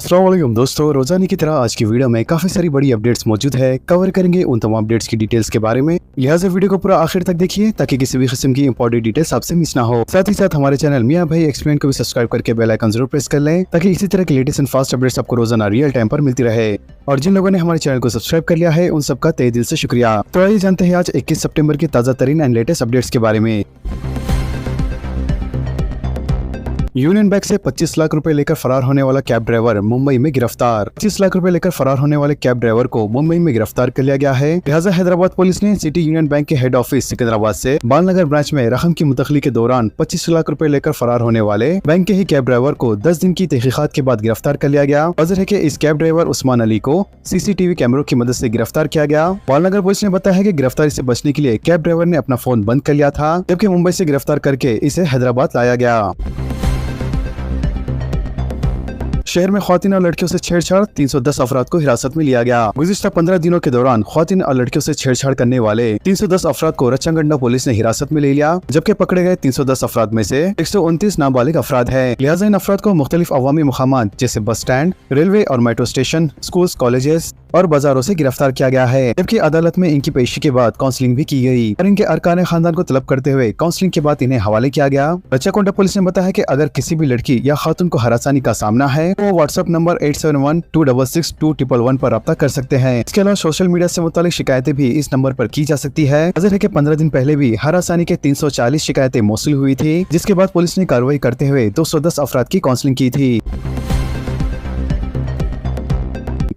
अस्सलाम वालेकुम दोस्तों, रोजाना की तरह आज की वीडियो में काफी सारी बड़ी अपडेट्स मौजूद है। कवर करेंगे उन तमाम अपडेट्स की डिटेल्स के बारे में, लिहाजा वीडियो को पूरा आखिर तक देखिए ताकि किसी भी किस्म की इंपॉर्टेंट डिटेल्स आपसे मिस ना हो। साथ ही साथ हमारे चैनल मियां भाई एक्सप्लेन को भी सब्सक्राइब करके बेल आइकन जरूर प्रेस कर लें ताकि इसी तरह की लेटेस्ट एंड फास्ट अपडेट्स आपको रोजाना रियल टाइम पर मिलती रहे। और जिन लोगों ने हमारे चैनल को सब्सक्राइब कर लिया है उन सबका तहे दिल से शुक्रिया। तो आइए जानते हैं आज 21 सितंबर की ताजा तरीन एंड लेटेस्ट अपडेट्स के बारे में। यूनियन बैंक से 25 लाख रुपए लेकर फरार होने वाला कैब ड्राइवर मुंबई में गिरफ्तार। 25 लाख रुपए लेकर फरार होने वाले कैब ड्राइवर को मुंबई में गिरफ्तार कर लिया गया है। लिहाजा हैदराबाद पुलिस ने सिटी यूनियन बैंक के हेड ऑफिस सिकंदराबाद से बालनगर ब्रांच में रकम की मुंतकली के दौरान 25 लाख रुपए लेकर फरार होने वाले बैंक के ही कैब ड्राइवर को 10 दिन की तहकीकात के बाद गिरफ्तार कर लिया गया। वजह है कि इस कैब ड्राइवर उस्मान अली को सीसीटीवी कैमरों की मदद से गिरफ्तार किया गया। बालनगर पुलिस ने बताया है कि गिरफ्तारी से बचने के लिए कैब ड्राइवर ने अपना फोन बंद कर लिया था, जबकि मुंबई से गिरफ्तार करके इसे हैदराबाद लाया गया। शहर में ख्वातीन और लड़कियों से छेड़छाड़, 310 अफराद को हिरासत में लिया गया। गुज़िश्ता 15 दिनों के दौरान ख्वातीन और लड़कियों से छेड़छाड़ करने वाले 310 अफराद को रच्चागंडा पुलिस ने हिरासत में ले लिया, जबकि पकड़े गए 310 अफराद में से 129 नाबालिग अफराद हैं। लिहाजा इन अफराद को मुख्तलिफ अवामी मुकामात जैसे बस स्टैंड, रेलवे और मेट्रो स्टेशन, स्कूल, कॉलेजेस और बाजारों से गिरफ्तार किया गया है। जबकि अदालत में इनकी पेशी के बाद काउंसलिंग भी की गई और इनके अरकान खानदान को तलब करते हुए काउंसलिंग के बाद इन्हें हवाले किया गया। रच्चागंडा पुलिस ने बताया कि अगर किसी भी लड़की या खातून को हरासानी का सामना है तो व्हाट्सएप नंबर 8712662111 पर रब्ता कर सकते हैं। इसके अलावा सोशल मीडिया से मुतालिक शिकायतें भी इस नंबर पर की जा सकती है। नजर है कि 15 दिन पहले भी हरासानी के 340 शिकायतें मौसूल हुई थी, जिसके बाद पुलिस ने कार्रवाई करते हुए 210 अफराद की काउंसलिंग की थी।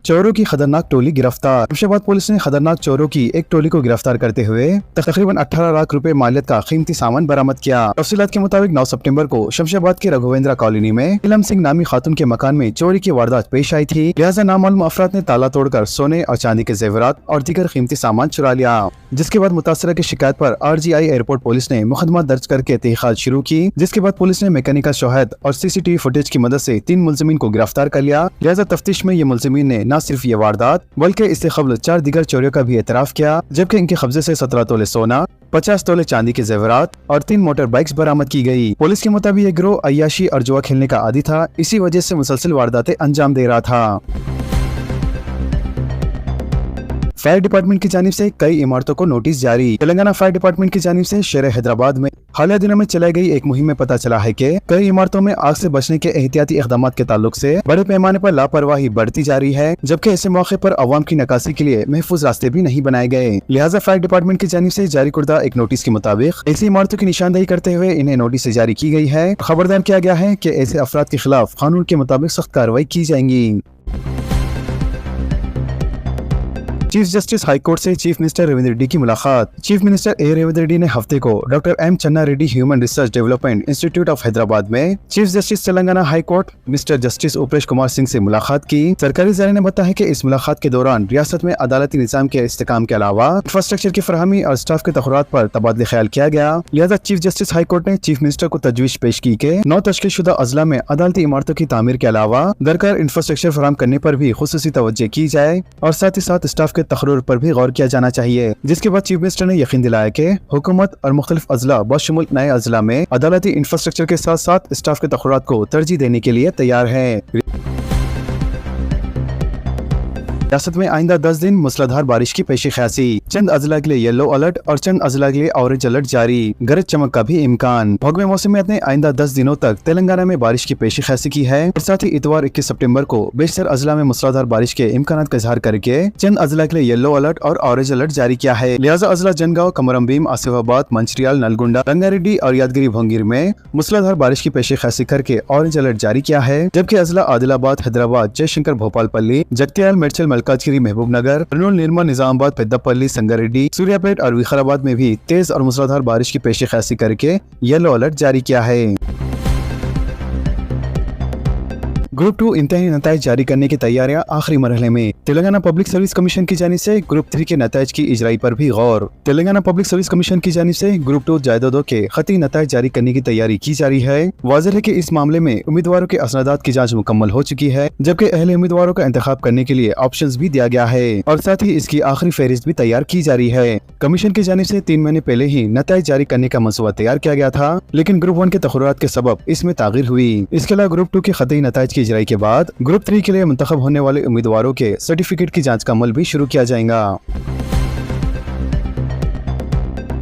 चोरों की खतरनाक टोली गिरफ्तार। शमशाबाद पुलिस ने खतरनाक चोरों की एक टोली को गिरफ्तार करते हुए तकरीबन 18 लाख रुपए मालियत का कीमती सामान बरामद किया। तफसीलात के मुताबिक 9 सितंबर को शमशाबाद के रघुवेंद्रा कॉलोनी में इलम सिंह नामी खातून के मकान में चोरी की वारदात पेश आई थी। लिहाजा नामालूम अफराद ने ताला तोड़कर सोने और चांदी के जेवरात और दीगर कीमती सामान चुरा लिया, जिसके बाद मुतासरा की शिकायत पर RGI एयरपोर्ट पुलिस ने मुकदमा दर्ज करके तहकीकात शुरू की, जिसके बाद पुलिस ने मैकेनिकल शवाहिद और CCTV फुटेज की मदद से 3 मुलजिमीन को गिरफ्तार कर लिया। लिहाजा तफ्तीश में ये मुलजिमीन ने न सिर्फ ये वारदात बल्कि इससे कबल 4 दीगर चोरियों का भी एतराफ किया, जबकि इनके कब्जे से 17 तोले सोना, 50 तोले चांदी के जेवरात और 3 मोटर बाइक्स बरामद की गई। पुलिस के मुताबिक ये गिरोह अय्याशी और जुआ खेलने का आदी था, इसी वजह से मुसलसल वारदातें अंजाम दे रहा था। फायर डिपार्टमेंट की जानिब से कई इमारतों को नोटिस जारी। तेलंगाना फायर डिपार्टमेंट की जानिब से शहर हैदराबाद में हालिया दिनों में चलाई गई एक मुहिम में पता चला है कि कई इमारतों में आग से बचने के एहतियाती इक़दाम के ताल्लुक से बड़े पैमाने पर लापरवाही बढ़ती जा रही है, जबकि ऐसे मौके पर अवाम की नकासी के लिए महफूज रास्ते भी नहीं बनाए गए। लिहाजा फायर डिपार्टमेंट की जानिब से जारी करदा एक नोटिस के मुताबिक ऐसी इमारतों की निशानदेही करते हुए इन्हें नोटिस जारी की गई है। खबरदार किया गया है कि ऐसे अफराद के खिलाफ कानून के मुताबिक सख्त कार्रवाई की जाएंगी। चीफ जस्टिस हाई कोर्ट से चीफ मिनिस्टर रेवंत रेड्डी की मुलाकात। चीफ मिनिस्टर रेवंत रेड्डी ने हफ्ते को doctor M Channa Reddy human research development institute of Hyderabad में chief justice Telangana high court mister justice Upesh Kumar Singh से मुलाकात की। सरकारी ज़राए ने बताया कि इस मुलाकात के दौरान रियासत में अदालती निज़ाम के इस्तेकाम के अलावा इंफ्रास्ट्रक्चर की फरहमी और स्टाफ के तखरात पर तबादले ख्याल किया गया। लिहाजा चीफ जस्टिस हाई कोर्ट ने चीफ मिनिस्टर को तजवीज़ पेश की कि 9 तश्कीलशुदा अजला में अदालती इमारतों की तामीर के अलावा दरकार इंफ्रास्ट्रक्चर फराहम करने पर भी खुसूसी तवज्जो की जाए और साथ ही साथ स्टाफ के तकर्रुर पर भी गौर किया जाना चाहिए। जिसके बाद चीफ मिनिस्टर ने यकीन दिलाया कि हुकूमत और मुख्तलिफ अजला बशमुल नए अजला में अदालती इंफ्रास्ट्रक्चर के साथ साथ स्टाफ के तखर्रुरात को तरजीह देने के लिए तैयार है। रियासत में आइंदा 10 दिन मूसलाधार बारिश की पेशी ख्यासी। चंद अजला के लिए येलो अलर्ट और चंद अजला के लिए ऑरेंज अलर्ट जारी। गरज चमक का भी इम्कान। भौगवे मौसमियत ने आइंदा 10 दिनों तक तेलंगाना में बारिश की पेशी ख्यासी की है और साथ ही इतवार 21 सितंबर को बेशतर अजला में मूसलाधार बारिश के इम्कान का इजहार करके चंद अजला के लिए येलो अलर्ट और ऑरेंज अलर्ट जारी किया है। लिहाजा अजला जनगांव, कमरमभीम, आसिफाबाद, मंचिरियाल, नलगुंडा, रंगारेड्डी और यादगिरी भोंगिर में मूसलाधार बारिश की पेशी ख्यासी करके ऑरेंज अलर्ट जारी किया है, जबकि अजला आदिलाबाद, हैदराबाद, जयशंकर, भोपालपल्ली, जगत्याल, मेडचल, मलकाजगिरी, महबूबनगर, कर्नूल, निर्मल, निजामाबाद, पेद्दापल्ली, संगारेड्डी, सूर्यापेट और विकाराबाद में भी तेज और मूसलाधार बारिश की पेशी ख्यासी करके येलो अलर्ट जारी किया है। ग्रुप 2 इम्तिहानी नताइज जारी करने की तैयारियां आखिरी मरहले में। तेलंगाना पब्लिक सर्विस कमीशन की जानिब से ग्रुप 3 के नताइज की इजराई पर भी गौर। तेलंगाना पब्लिक सर्विस कमीशन की जानिब से ग्रुप 2 जायदादों के खती नताइज जारी करने की तैयारी की जा रही है। वाज़ेह है कि इस मामले में उम्मीदवारों के असनादात की जांच मुकम्मल हो चुकी है, जबकि अहले उम्मीदवारों का इंतखाब करने के लिए ऑप्शंस भी दिया गया है और साथ ही इसकी आखिरी फहरिस्त भी तैयार की जा रही है। कमीशन की जानिब से 3 महीने पहले ही नताइज जारी करने का मंसूबा तैयार किया गया था, लेकिन ग्रुप 1 के तखर्रुरात के सबब इसमें तागीर हुई। इसके अलावा ग्रुप 2 के खती नताइज की इजराई के बाद ग्रुप 3 के लिए मुंतखब होने वाले उम्मीदवारों के सर्टिफिकेट की जाँच का अमल भी शुरू किया जाएगा।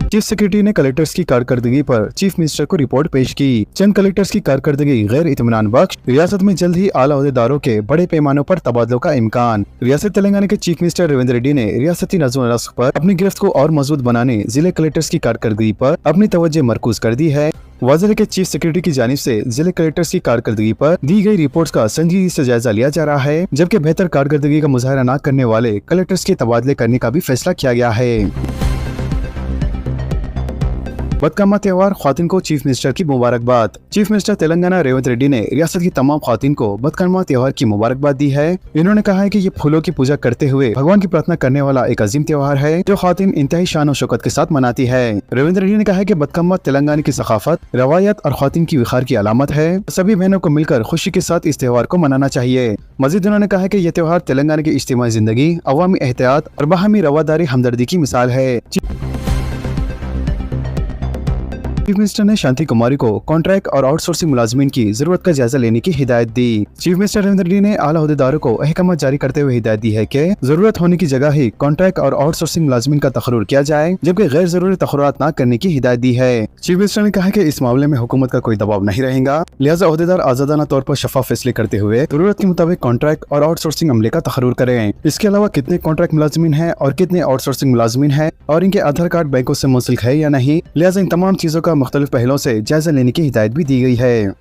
चीफ सेक्रेटरी ने कलेक्टर्स की कारकर्दगी पर चीफ मिनिस्टर को रिपोर्ट पेश की। चंद कलेक्टर्स की कारकर्दगी गैर इत्मीनान बख्श, रियासत में जल्द ही आला ओहदेदारों के बड़े पैमानों पर तबादलों का इम्कान। रियासत तेलंगाना के चीफ मिनिस्टर रेवंत रेड्डी ने रियासती नज़्म व नस्क पर अपनी गिरफ्त को और मजबूत बनाने जिले कलेक्टर्स की कारकर्दगी पर अपनी तवज्जो मरकूज कर दी है। वाज़ेह है कि चीफ सेक्रेटरी की जानिब से जिले कलेक्टर्स की कारकर्दगी पर दी गई रिपोर्ट्स का संजीदगी से जायजा लिया जा रहा है, जबकि बेहतर कारकर्दगी का मुजाहरा न करने वाले कलेक्टर्स के तबादले करने का भी फैसला किया गया है। बदकामा त्योहार ख्वातीन को चीफ मिनिस्टर की मुबारकबाद। चीफ मिनिस्टर तेलंगाना रेवंत रेड्डी ने रियासत की तमाम ख्वातीन को बदकामा त्योहार की मुबारकबाद दी है। इन्होंने कहा है कि ये फूलों की पूजा करते हुए भगवान की प्रार्थना करने वाला एक अजीम त्योहार है, जो ख्वातीन इंतहाई शान और शौकत के साथ मनाती है। रेवंत रेड्डी ने कहा है कि बदकामा तेलंगाना की सकाफत, रवायत और ख्वातीन की विखार की अलामत है। सभी बहनों को मिलकर खुशी के साथ इस त्योहार को मनाना चाहिए। मजीद उन्होंने कहा है कि यह त्योहार तेलंगाना की इज्तिमाई जिंदगी, अवामी एहतियात और बाहमी रवादारी हमदर्दी की मिसाल है। चीफ मिनिस्टर ने शांति कुमारी को कॉन्ट्रैक्ट और आउटसोर्सिंग मुलाजमीन की जरूरत का जायजा लेने की हिदायत दी। चीफ मिनिस्टर रेवंत रेड्डी ने आला ओहदेदारों को अहकाम जारी करते हुए हिदायत दी है कि जरूरत होने की जगह ही कॉन्ट्रैक्ट और आउटसोर्सिंग मुलाजमीन का तकर्रुर किया जाए, जबकि गैर जरूरी तकर्रुरात न करने की हिदायत दी है। चीफ मिनिस्टर ने कहा कि इस मामले में हुकूमत का कोई दबाव नहीं रहेगा, लिहाजा ओहदेदार आजादाना तौर पर शफाफ फैसले करते हुए जरूरत के मुताबिक कॉन्ट्रैक्ट और आउटसोर्सिंग अमले का तकर्रुर करें। इसके अलावा कितने कॉन्ट्रैक्ट मुलाजमीन है और कितने आउटसोर्सिंग मुलाजमीन है और इनके आधार कार्ड बैंकों से मुंसलिक है या नहीं, लिहाजा इन तमाम चीजों का मुख्तलिफ पहलों से जायजा लेने की हिदायत भी दी गई है।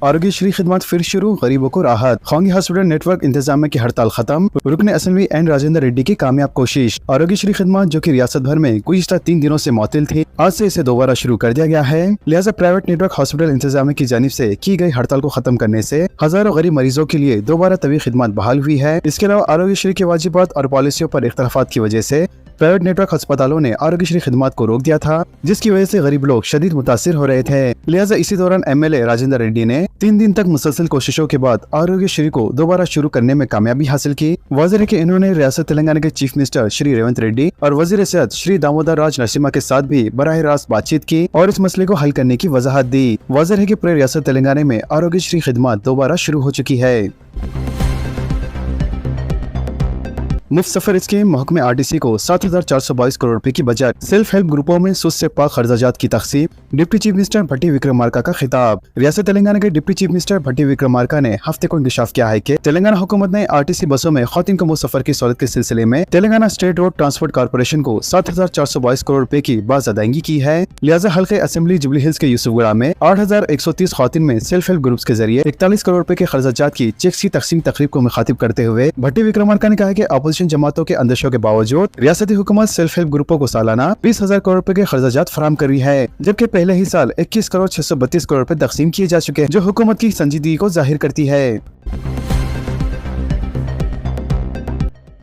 आरोग्यश्री खिदमत फिर शुरू, गरीबों को राहत। खांगी हॉस्पिटल नेटवर्क इंतजामिया की हड़ताल खत्म, रुकन असेंबली एन राजेंद्र रेड्डी की कामयाब कोशिश। आरोग्यश्री खिदमत जो कि रियासत भर में गुज़िश्ता 3 दिनों से मुअत्तल थी, आज से इसे दोबारा शुरू कर दिया गया है। लिहाजा प्राइवेट नेटवर्क हॉस्पिटल इंतजामिया की जानिब से की गई हड़ताल को खत्म करने से हजारों गरीब मरीजों के लिए दोबारा तबी खिदमत बहाल हुई है। इसके अलावा आरोग्यश्री के वाजिबात और पॉलिसियों पर इख्तलाफात की वजह से प्राइवेट नेटवर्क अस्पतालों ने आरोग्यश्री खिदमत को रोक दिया था, जिसकी वजह से गरीब लोग शदीद मुतासिर हो रहे थे। लिहाजा इसी दौरान एमएलए राजेंद्र रेड्डी ने 3 दिन तक मुसलसल कोशिशों के बाद आरोग्यश्री को दोबारा शुरू करने में कामयाबी हासिल की। वाज़ेह है कि इन्होंने रियासत तेलंगाना के चीफ मिनिस्टर श्री रेवंत रेड्डी और वजीर सेहत श्री दामोदर राज नरसिम्हा के साथ भी बराह रास्त बातचीत की और इस मसले को हल करने की वजाहत दी। वाज़ेह है कि पूरे रियासत तेलंगाना में आरोग्यश्री खिदमत दोबारा शुरू हो चुकी है। मुफ्त सफर स्कीम महकमे आरटीसी को 7,422 करोड़ रुपए की बजट। सेल्फ हेल्प ग्रुपों में सुस्त से पाक खर्चाजात की तकसीम। डिप्टी चीफ मिनिस्टर भट्टी विक्रमार्का का खिताब। रियासत तेलंगाना के डिप्टी चीफ मिनिस्टर भट्टी विक्रमार्का ने हफ्ते को इंकशाफ किया है कि तेलंगाना हुकूमत ने आरटीसी बसों में खवातीन को मुफ्त सफर की सहूलत के सिलसिले में Telangana state road transport corporation को 7,422 करोड़ रुपए की बाज़ अदायगी की है। लिहाजा हल्के असेंबली जुबली हिल्स के यूसुफगढ़ा में 8,130 खवातीन में सेल्फ हेल्प ग्रुप्स के जरिए 41 करोड़ रुपए के खर्चाजात की चेक्स की तकसीम तकरीब को मुखातिब करते हुए भट्टी विक्रमार्का ने कहा कि अपोजिशन जमातों के अंदेशों के बावजूद रियासती हुकूमत सेल्फ हेल्प ग्रुपों को सालाना 20,000 करोड़ रुपए के खर्चाजात फराहम कर रही है, जबकि पहले ही साल 21 करोड़ 632 करोड़ रुपए तकसीम किए जा चुके हैं, जो हुकूमत की संजीदगी को जाहिर करती है।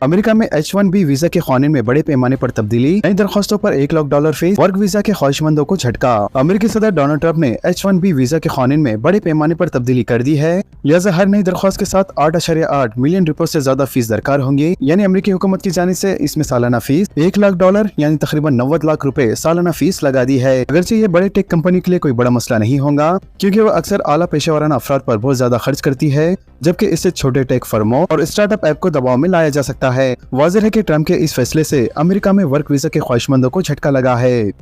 अमेरिका में H-1B वीजा के कानून में बड़े पैमाने पर तब्दीली। नई दरख्वास्तों पर $1 लाख फीस। वर्क वीजा के ख्वाहिशमंदों को झटका। अमेरिकी सदर डोनाल्ड ट्रंप ने H-1B वीजा के कानून में बड़े पैमाने पर तब्दीली कर दी है। लिहाजा हर नई दरख्वास्त के साथ 8.8 मिलियन रुपए से ज्यादा फीस दरकार होंगी। यानी अमेरिकी हुकूमत की जानिब से इसमें सालाना फीस $1 लाख यानी तकरीबन 90 लाख रुपए सालाना फीस लगा दी है। अगरचे ये बड़े टेक कंपनी के लिए कोई बड़ा मसला नहीं होगा, क्योंकि वो अक्सर आला पेशेवराना अफराद पर बहुत ज्यादा खर्च करती है, जबकि इससे छोटे टेक फर्मों और स्टार्टअप ऐप को दबाव में लाया जा सकता है। वाज़ेह है कि ट्रंप के इस फैसले से अमेरिका में वर्क वीजा के ख्वाहिशमंदों को झटका लगा है।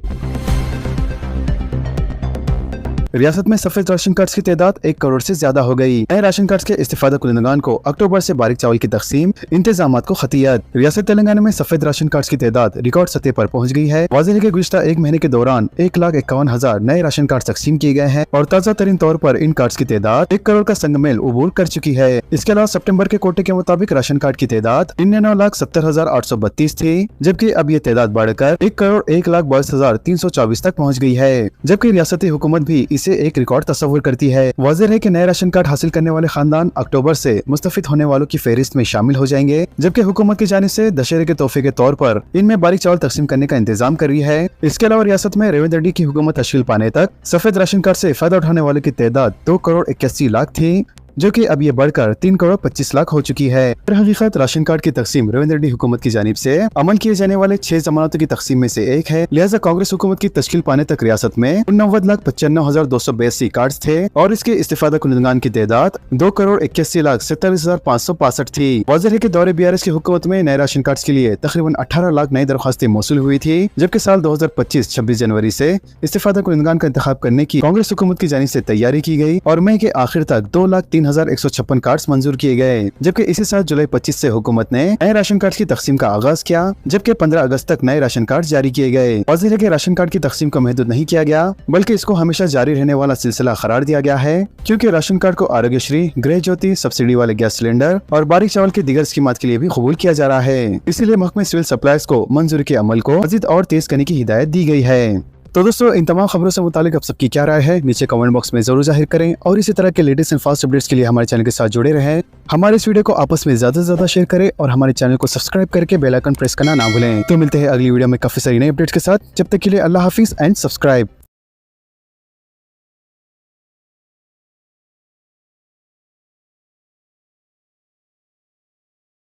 रियासत में सफेद राशन कार्ड की तादाद 1 करोड़ से ज्यादा हो गई। नए राशन कार्ड के इस्तेफादा कुनंदगान को अक्टूबर से बारीक चावल की तकसीम, इंतजाम को खतियत। रियासत तेलंगाना में सफेद राशन कार्ड की तादाद रिकॉर्ड सतह पर पहुंच गई है। वाज़ेह है कि गुज़िश्ता 1 महीने के दौरान 1,51,000 नए राशन कार्ड तकसीम किए गए हैं और ताज़ा तरीन तौर पर इन कार्ड की तादाद 1 करोड़ का संगमेल उबूर कर चुकी है। इसके अलावा सितंबर के कोटे के मुताबिक राशन कार्ड की तादाद 99,70,832 थी, जबकि अब ये तादाद बढ़कर 1 करोड़ 1,22,324 तक पहुँच गई है। जबकि रियासती हुकूमत भी इसी से एक रिकॉर्ड तस्वुर करती है। वाज़ेह है कि नए राशन कार्ड हासिल करने वाले खानदान अक्टूबर से मुस्तफिद होने वालों की फहरिस्त में शामिल हो जाएंगे, जबकि हुकूमत की जानिब से दशहरे के तोहफे के तौर पर इनमें बारीक चावल तकसीम करने का इंतजाम कर रही है। इसके अलावा रियासत में रेवंत रेड्डी की हुकूमत तश्कील पाने तक सफेद राशन कार्ड से फायदा उठाने वालों की तादाद 2 करोड़ 81 लाख थी, जो कि अब ये बढ़कर 3 करोड़ 25 लाख हो चुकी है। पर हकीकत राशन कार्ड की तकसीम रेवंत रेड्डी हुकूमत की जानिब से अमल किए जाने वाले 6 जमानतों की तकसीम में से एक है। लिहाजा कांग्रेस हुकूमत की तश्कील पाने तक रियासत में 89,95,282 कार्ड थे और इसके इस्तेफादा कुनंदगान की तादाद 2 करोड़ 81,47,565 थी। वाज़ेह है कि दौरे BRS की हुकूमत में नए राशन कार्ड के लिए तकरीबन 18 लाख नई दरख्वास्तें मौसूल हुई थी, जबकि साल 2025 26 जनवरी से इस्तेफादा कुनंदगान का इंतखाब करने की कांग्रेस हुकूमत की जानिब से तैयारी की गई और मई के आखिर तक 2,03,156 कार्ड्स मंजूर किए गए, जबकि इसी साल जुलाई 25 से हुकूमत ने नए राशन कार्ड की तकसीम का आगाज किया, जबकि 15 अगस्त तक नए राशन कार्ड जारी किए गए। वाज़ेह है कि राशन कार्ड की तकसीम को महदूद नहीं किया गया, बल्कि इसको हमेशा जारी रहने वाला सिलसिला करार दिया गया है, क्योंकि राशन कार्ड को आरोग्यश्री, गृह ज्योति, सब्सिडी वाले गैस सिलेंडर और बारीक चावल की दीगर स्कीमात के लिए भी कबूल किया जा रहा है। इसीलिए महकमे सिविल सप्लाईज को मंजूरी के अमल को मजीद और तेज करने की हिदायत दी गई है। तो दोस्तों, इन तमाम खबरों से मुतालिक अब सबकी क्या राय है नीचे कमेंट बॉक्स में जरूर जाहिर करें और इसी तरह के लेटेस्ट एंड फास्ट अपडेट्स के लिए हमारे चैनल के साथ जुड़े रहें। हमारे इस वीडियो को आपस में ज्यादा से ज्यादा शेयर करें और हमारे चैनल को सब्सक्राइब करके बेल आइकन प्रेस करना ना भूलें। तो मिलते हैं अगली वीडियो में काफी सारी नई अपडेट्स के साथ। जब तक के लिए अल्लाह हाफिज एंड सब्सक्राइब।